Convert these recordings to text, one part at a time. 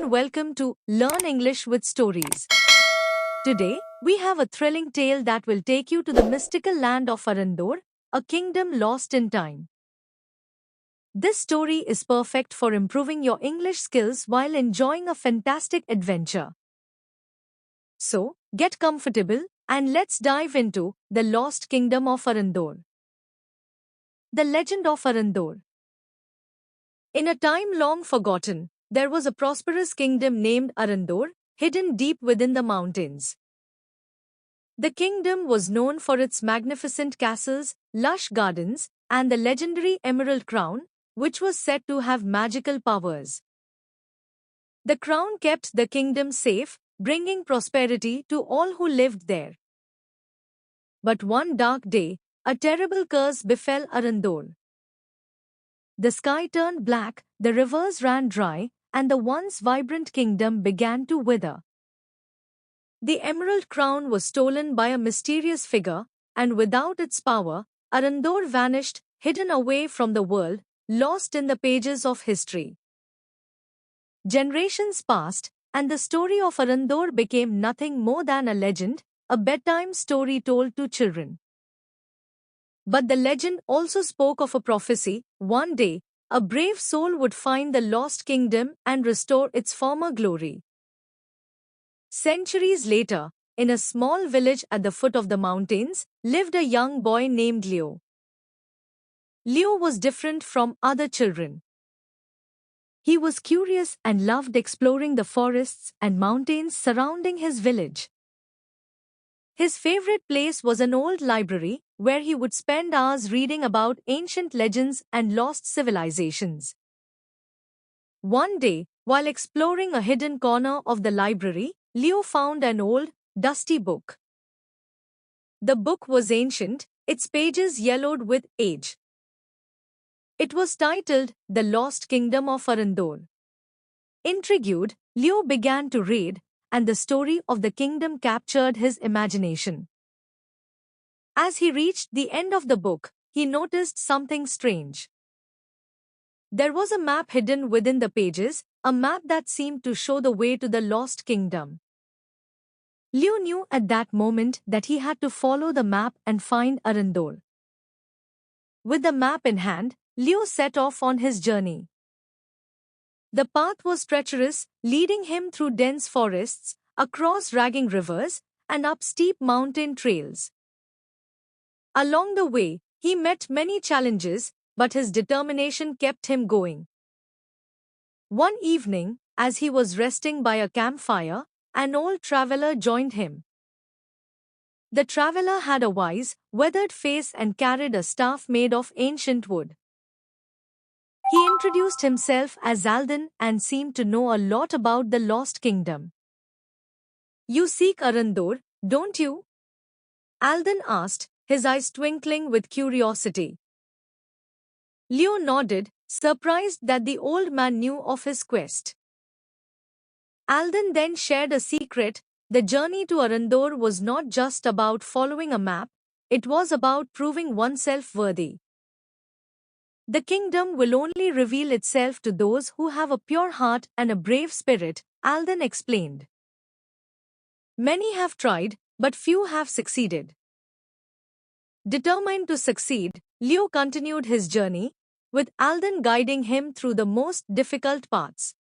and welcome to Learn English with Stories. Today, we have a thrilling tale that will take you to the mystical land of Arandor, a kingdom lost in time. This story is perfect for improving your English skills while enjoying a fantastic adventure. So, get comfortable and let's dive into the lost kingdom of Arandor. The legend of Arandor. In a time long forgotten, there was a prosperous kingdom named Arandor, hidden deep within the mountains. The kingdom was known for its magnificent castles, lush gardens, and the legendary Emerald Crown, which was said to have magical powers. The crown kept the kingdom safe, bringing prosperity to all who lived there. But one dark day, a terrible curse befell Arandor. The sky turned black, the rivers ran dry, and the once vibrant kingdom began to wither. The Emerald Crown was stolen by a mysterious figure, and without its power, Arandor vanished, hidden away from the world, lost in the pages of history. Generations passed, and the story of Arandor became nothing more than a legend, a bedtime story told to children. But the legend also spoke of a prophecy. One day, a brave soul would find the lost kingdom and restore its former glory. Centuries later, in a small village at the foot of the mountains, lived a young boy named Leo. Leo was different from other children. He was curious and loved exploring the forests and mountains surrounding his village. His favorite place was an old library, where he would spend hours reading about ancient legends and lost civilizations. One day, while exploring a hidden corner of the library, Leo found an old, dusty book. The book was ancient, its pages yellowed with age. It was titled The Lost Kingdom of Arandor. Intrigued, Leo began to read, and the story of the kingdom captured his imagination. As he reached the end of the book, he noticed something strange. There was a map hidden within the pages, a map that seemed to show the way to the lost kingdom. Leo knew at that moment that he had to follow the map and find Arandor. With the map in hand, Leo set off on his journey. The path was treacherous, leading him through dense forests, across raging rivers, and up steep mountain trails. Along the way, he met many challenges, but his determination kept him going. One evening, as he was resting by a campfire, an old traveler joined him. The traveler had a wise, weathered face and carried a staff made of ancient wood. He introduced himself as Alden and seemed to know a lot about the lost kingdom. "You seek Arandor, don't you?" Alden asked, his eyes twinkling with curiosity. Leo nodded, surprised that the old man knew of his quest. Alden then shared a secret. The journey to Arandor was not just about following a map, it was about proving oneself worthy. The kingdom will only reveal itself to those who have a pure heart and a brave spirit, Alden explained. Many have tried, but few have succeeded. Determined to succeed, Leo continued his journey, with Alden guiding him through the most difficult paths.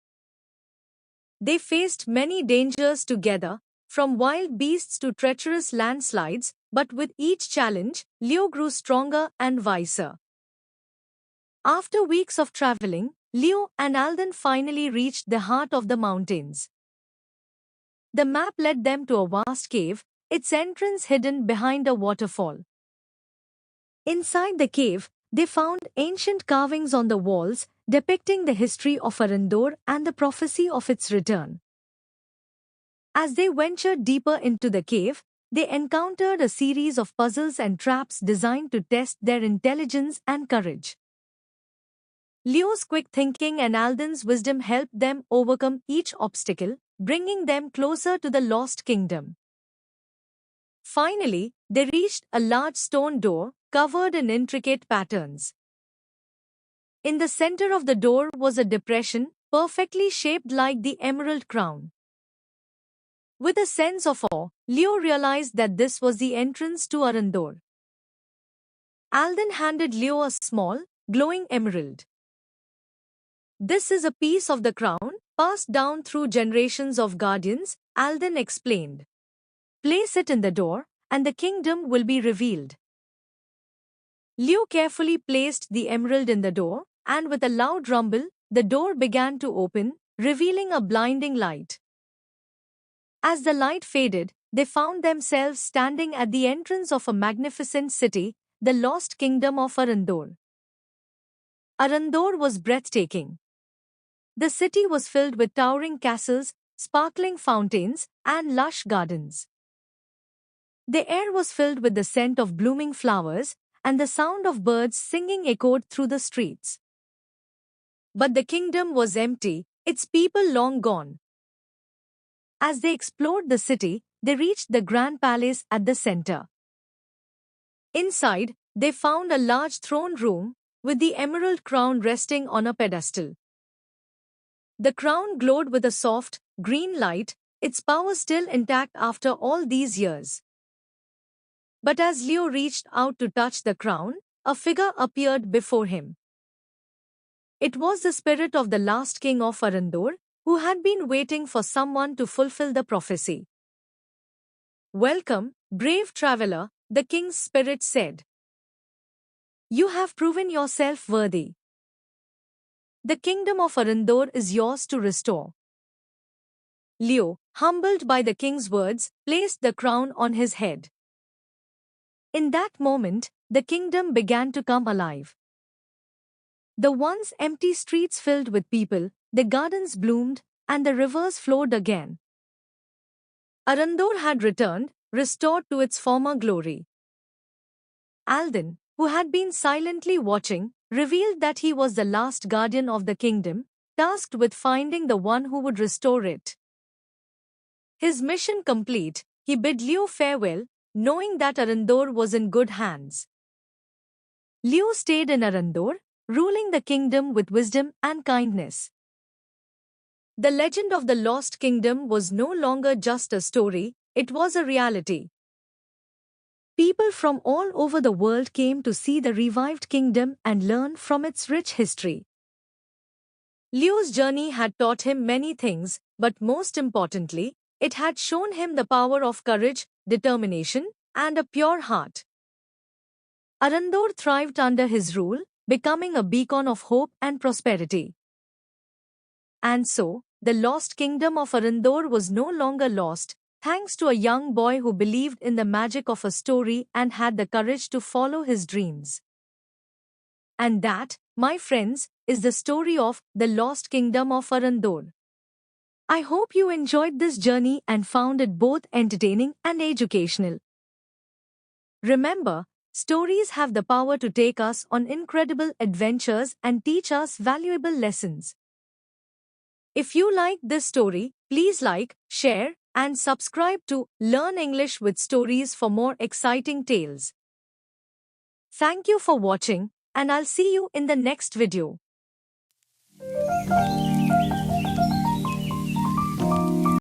They faced many dangers together, from wild beasts to treacherous landslides, but with each challenge, Leo grew stronger and wiser. After weeks of traveling, Leo and Alden finally reached the heart of the mountains. The map led them to a vast cave, its entrance hidden behind a waterfall. Inside the cave, they found ancient carvings on the walls, depicting the history of Arandor and the prophecy of its return. As they ventured deeper into the cave, they encountered a series of puzzles and traps designed to test their intelligence and courage. Leo's quick thinking and Alden's wisdom helped them overcome each obstacle, bringing them closer to the lost kingdom. Finally, they reached a large stone door, covered in intricate patterns. In the center of the door was a depression, perfectly shaped like the emerald crown. With a sense of awe, Leo realized that this was the entrance to Arandor. Alden handed Leo a small, glowing emerald. This is a piece of the crown, passed down through generations of guardians, Alden explained. Place it in the door, and the kingdom will be revealed. Leo carefully placed the emerald in the door, and with a loud rumble, the door began to open, revealing a blinding light. As the light faded, they found themselves standing at the entrance of a magnificent city, the lost kingdom of Arandor. Arandor was breathtaking. The city was filled with towering castles, sparkling fountains, and lush gardens. The air was filled with the scent of blooming flowers, and the sound of birds singing echoed through the streets. But the kingdom was empty, its people long gone. As they explored the city, they reached the grand palace at the center. Inside, they found a large throne room, with the emerald crown resting on a pedestal. The crown glowed with a soft, green light, its power still intact after all these years. But as Leo reached out to touch the crown, a figure appeared before him. It was the spirit of the last king of Arandor, who had been waiting for someone to fulfill the prophecy. Welcome, brave traveler, the king's spirit said. You have proven yourself worthy. The kingdom of Arandor is yours to restore. Leo, humbled by the king's words, placed the crown on his head. In that moment, the kingdom began to come alive. The once empty streets filled with people, the gardens bloomed, and the rivers flowed again. Arandor had returned, restored to its former glory. Alden, who had been silently watching, revealed that he was the last guardian of the kingdom, tasked with finding the one who would restore it. His mission complete, he bid Leo farewell, knowing that Arandor was in good hands. Leo stayed in Arandor, ruling the kingdom with wisdom and kindness. The legend of the lost kingdom was no longer just a story, it was a reality. People from all over the world came to see the revived kingdom and learn from its rich history. Leo's journey had taught him many things, but most importantly, it had shown him the power of courage, determination, and a pure heart. Arandor thrived under his rule, becoming a beacon of hope and prosperity. And so, the lost kingdom of Arandor was no longer lost, thanks to a young boy who believed in the magic of a story and had the courage to follow his dreams. And that, my friends, is the story of the lost kingdom of Arandor. I hope you enjoyed this journey and found it both entertaining and educational. Remember, stories have the power to take us on incredible adventures and teach us valuable lessons. If you like this story, please like, share, and subscribe to Learn English with Stories for more exciting tales. Thank you for watching, and I'll see you in the next video.